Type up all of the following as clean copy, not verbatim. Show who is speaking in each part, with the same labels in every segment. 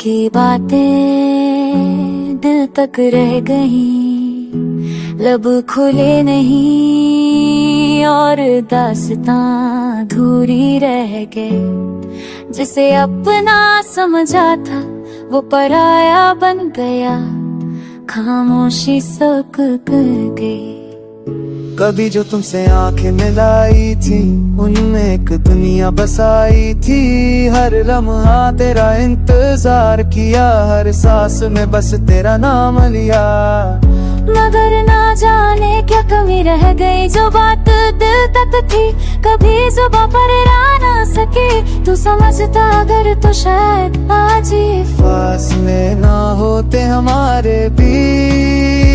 Speaker 1: की बातें दिल तक रह गई, लब खुले नहीं और दास्तां अधूरी रह गए। जिसे अपना समझा था वो पराया बन गया, खामोशी सब कर गई।
Speaker 2: कभी जो तुमसे आंखें मिलाई थी उनमें एक दुनिया बसाई थी। हर लम्हा तेरा इंतजार किया, हर सांस में बस तेरा नाम लिया।
Speaker 1: मगर ना जाने क्या कमी रह गई, जो बात दिल तक थी कभी जुबां पर ला ना सके। तू समझता अगर तो शायद आज ही
Speaker 2: फासले ना होते हमारे बीच।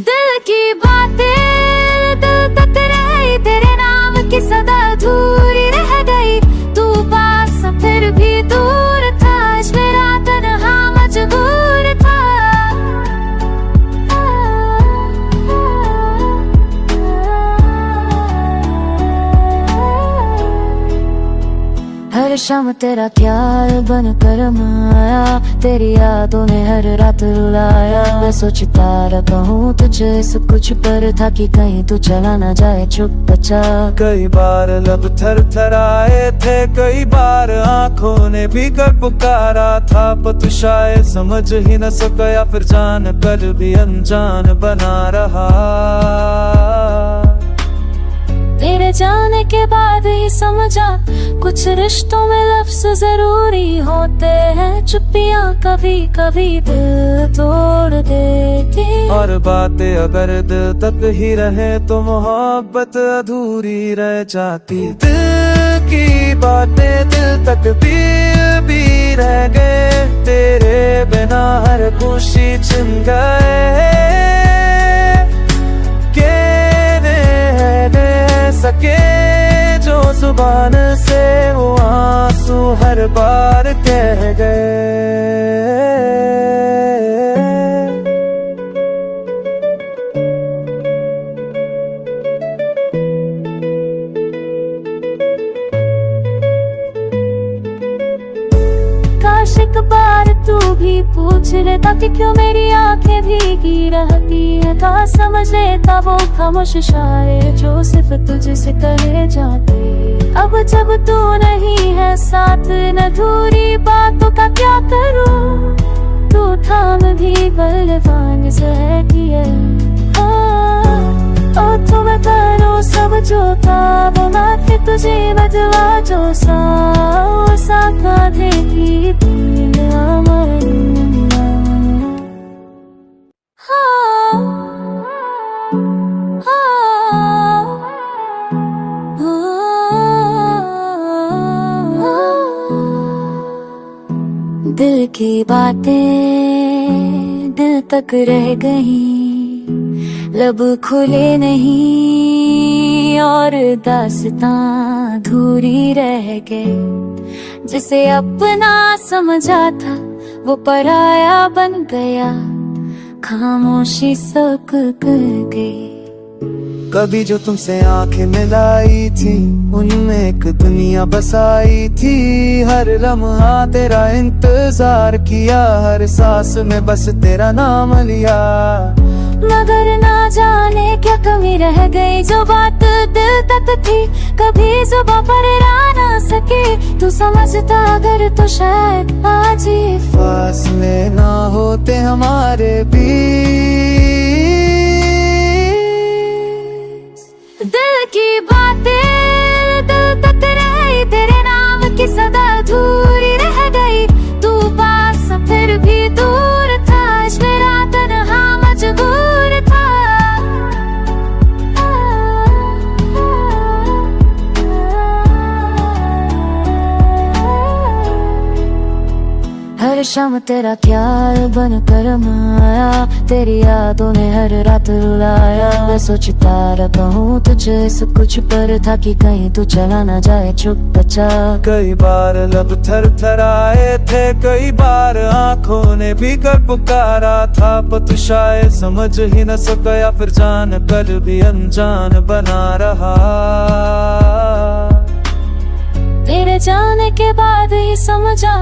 Speaker 1: दिल की बातें दिल तक रही, तेरे नाम की सदा अधूरी रह गई। तू पास फिर भी दूर था, आज मेरा तन्हा मजबूर था। हर शाम तेरा ख्याल बन कर आया, तेरी यादों ने हर रात रुलाया। मैं सोचता रहता हूँ तुझे सब कुछ पर था कि कहीं तू चला ना जाए चुप बचा।
Speaker 2: कई बार लब थर थर आए थे, कई बार आंखों ने भी कर पुकारा था। पर तू शायद समझ ही न सका या फिर जान कर भी अनजान बना रहा।
Speaker 1: तेरे जाने के बाद ही समझा कुछ रिश्तों में लफ्ज़ जरूरी होते हैं। चुप्पियां कभी कभी दिल तोड़ देती,
Speaker 2: और बातें अगर दिल तक ही रहे तो मोहब्बत अधूरी रह जाती। दिल की बातें दिल तक भी रह गए, तेरे बिना हर खुशी छिन गए। सके जो जुबान से वो आंसू हर बार कह गए।
Speaker 1: काश एक बार तू भी पूछ लेता कि क्यों मेरी आंखें भीगी रहती है। था समझ लेता वो खामोश शायर जो सिर्फ तुझसे कहे जाते। अब जब तू नहीं है साथ न अधूरी बातों का क्या करूं। तू थाम भी बलवान से किए, और तो मैं करूं सब जो था वो मैं फिर तुझे बदला जो सा कांधे की तीन दिल की बातें दिल तक रह गई, लब खुले नहीं और दास्तां अधूरी रह गए। जिसे अपना समझा था वो पराया बन गया, खामोशी सब कर गई।
Speaker 2: कभी जो तुमसे आंखें मिलाई थी उनमें एक दुनिया बसाई थी। हर लम्हा तेरा इंतजार किया, हर सांस में बस तेरा नाम लिया।
Speaker 1: मगर ना जाने क्या कमी रह गई, जो बात दिल तक थी कभी जुबां पर ला ना सके। तू समझता अगर तो शायद आज ही
Speaker 2: फासले ना होते हमारे बीच।
Speaker 1: दिल की बातें दिल तक रही, तेरे नाम की सदा अधूरी रह गई। तू पास फिर भी दूर था, आज मेरा तन्हा मजबूर था। हर शाम तेरा ख्याल बन कर आया, तेरी यादों ने हर रात रुलाया। मैं सोचता रहता हूँ तुझे सब कुछ पर था कि कहीं तू चला ना जाए चुप बचा।
Speaker 2: कई बार लब थर थर आए थे, कई बार आंखों ने भी कर पुकारा था। पर तू शायद समझ ही न सका या फिर जान कर भी अनजान बना रहा।
Speaker 1: तेरे जाने के बाद ही समझा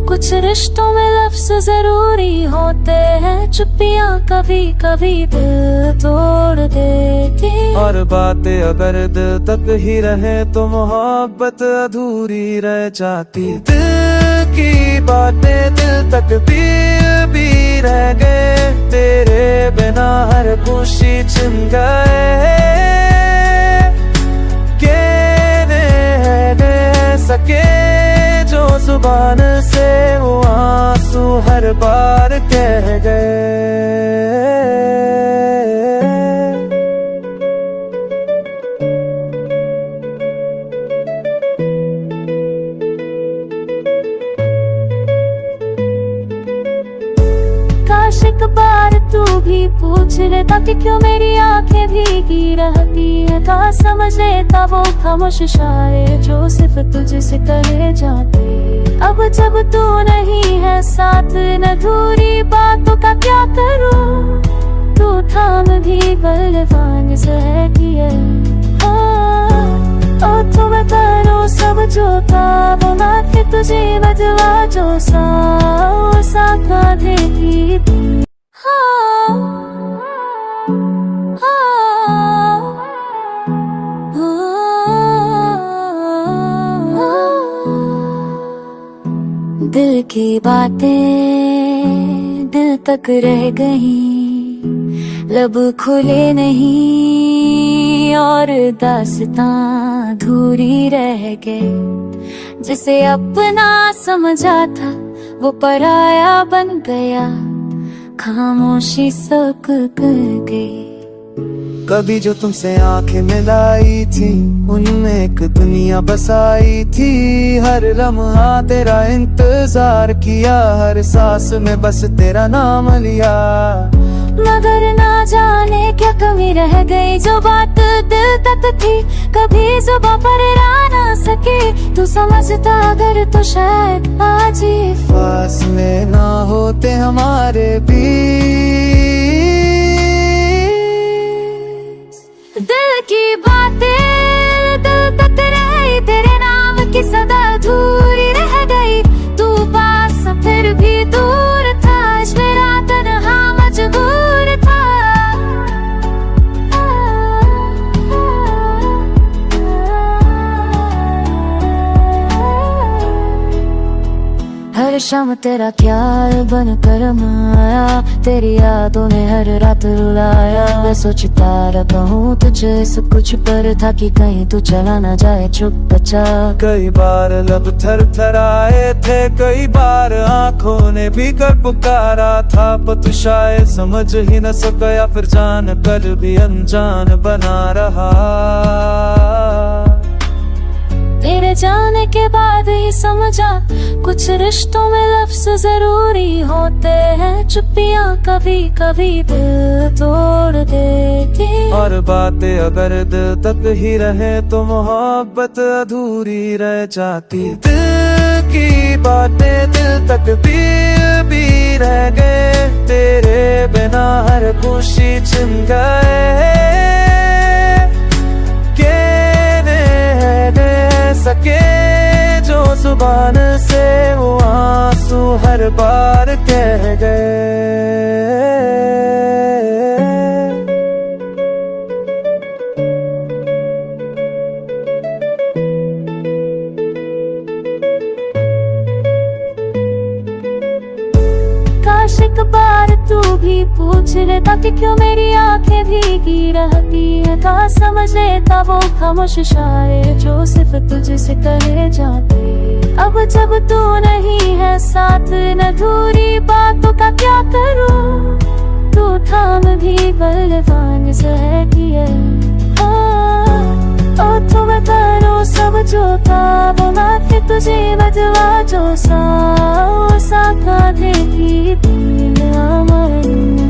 Speaker 1: कुछ रिश्तों में लफ्ज जरूरी होते हैं। चुप्पियां कभी कभी दिल तोड़ देती,
Speaker 2: और बातें अगर दिल तक ही रहे तो मोहब्बत अधूरी रह जाती। दिल की बातें दिल तक भी रह गए, तेरे बिना हर खुशी छिन गए। सके जो जुबान से वो आंसू हर बार कह गए।
Speaker 1: काश एक बार तू भी पूछ लेता कि क्यों मेरी आंखें भीगी रहती है। था समझ लेता वो खामोश शायर जो सिर्फ तुझसे कहे जाते। अब जब तू नहीं है साथ न अधूरी बातों का क्या करूं। तू थाम भी बलवान से है किए, और तुम करो सब जो था वो ना कि तुझे बदला जो सा कांधे की तू। दिल की बातें दिल तक रह गई, लब खुले नहीं और दास्तां अधूरी रह गए। जिसे अपना समझा था वो पराया बन गया, खामोशी सब कर गई।
Speaker 2: कभी जो तुमसे आंखें मिलाई थी उनमें एक दुनिया बसाई थी। हर लम्हा तेरा इंतजार किया, हर सांस में बस तेरा नाम लिया।
Speaker 1: मगर ना जाने क्या कमी रह गई, जो बात दिल तक थी कभी जुबां पर ला ना सकी। तू समझता अगर तो शायद आज ही
Speaker 2: फासले ना होते हमारे बीच।
Speaker 1: दिल की बातें दिल तक रही, तेरे नाम की सदा अधूरी रह गई। तू पास फिर भी दूर था, आज मेरा तन्हा मजबूर था। हर शाम तेरा ख्याल बन कर आया, तेरी यादों ने हर रात रुलाया। मैं सोचता रहता हूँ तुझे सब कुछ पर था कि कहीं तू चला ना जाए चुप बचा।
Speaker 2: कई बार लब थर थर आए थे, कई बार आंखों ने भी कर पुकारा था। पर तू शायद समझ ही न सका, फिर जान कर भी अनजान बना रहा।
Speaker 1: तेरे जाने के बाद ही समझा कुछ रिश्तों में लफ्ज जरूरी होते हैं। चुप्पियां कभी कभी दिल तोड़ देती,
Speaker 2: और बातें अगर दिल तक ही रहे तो मोहब्बत अधूरी रह जाती। दिल की बातें दिल तक भी रह गए, तेरे बिना हर खुशी छिन गए। सके जो जुबान से वो आंसू हर बार कह गए।
Speaker 1: काश एक बार तू भी पूछ लेता कि क्यों मेरी आंखें भीगी रहती है। था समझ लेता वो खामोश शायर जो सिर्फ तुझसे कहे जाते। अब जब तू नहीं है साथ न अधूरी बातों का क्या करूं। तू थाम भी बलवान से है किए, और तुम करो सब जो था वो ना कि तुझे बदला जो सा कांधे की दिल अमर।